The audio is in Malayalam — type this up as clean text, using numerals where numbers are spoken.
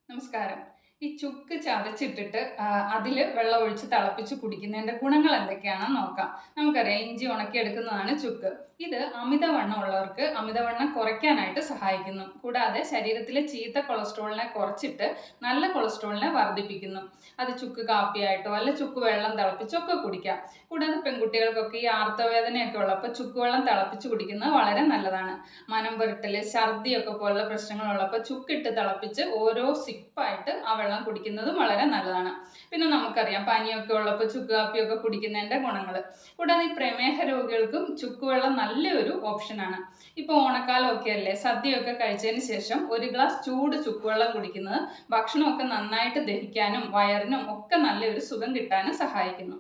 നമസ്കാരം. ഈ ചുക്ക് ചതച്ചിട്ടിട്ട് അതില് വെള്ളം ഒഴിച്ച് തിളപ്പിച്ച് കുടിക്കുന്നതിന്റെ ഗുണങ്ങൾ എന്തൊക്കെയാണെന്ന് നോക്കാം. നമുക്കറിയാം ഇഞ്ചി ഉണക്കിയെടുക്കുന്നതാണ് ചുക്ക്. ഇത് അമിതവണ്ണം ഉള്ളവർക്ക് അമിതവണ്ണം കുറയ്ക്കാനായിട്ട് സഹായിക്കുന്നു. കൂടാതെ ശരീരത്തിലെ ചീത്ത കൊളസ്ട്രോളിനെ കുറച്ചിട്ട് നല്ല കൊളസ്ട്രോളിനെ വർദ്ധിപ്പിക്കുന്നു. അത് ചുക്ക് കാപ്പിയായിട്ടോ അല്ല ചുക്ക് വെള്ളം തിളപ്പിച്ചോ ഒക്കെ കുടിക്കാം. കൂടാതെ പെൺകുട്ടികൾക്കൊക്കെ ഈ ആർത്തവേദനയൊക്കെ ഉള്ളപ്പോൾ ചുക്ക് വെള്ളം തിളപ്പിച്ച് കുടിക്കുന്നത് വളരെ നല്ലതാണ്. മനം പുരട്ടല്, ഛർദിയൊക്കെ പോലുള്ള പ്രശ്നങ്ങളുള്ളപ്പോൾ ചുക്കിട്ട് തിളപ്പിച്ച് ഓരോ സിപ്പായിട്ട് ആ വെള്ളം കുടിക്കുന്നതും വളരെ നല്ലതാണ്. പിന്നെ നമുക്കറിയാം പനിയൊക്കെ ഉള്ളപ്പോൾ ചുക്ക് കാപ്പിയൊക്കെ കുടിക്കുന്നതിൻ്റെ ഗുണങ്ങൾ. കൂടാതെ ഈ പ്രമേഹ രോഗികൾക്കും ചുക്ക് വെള്ളം നല്ലൊരു ഓപ്ഷനാണ്. ഇപ്പോൾ ഓണക്കാലമൊക്കെ അല്ലേ, സദ്യയൊക്കെ കഴിച്ചതിന് ശേഷം ഒരു ഗ്ലാസ് ചൂട് ചുക്ക് വെള്ളം കുടിക്കുന്നത് ഭക്ഷണമൊക്കെ നന്നായിട്ട് ദഹിക്കാനും വയറിനും ഒക്കെ നല്ലൊരു സുഖം കിട്ടാനും സഹായിക്കുന്നു.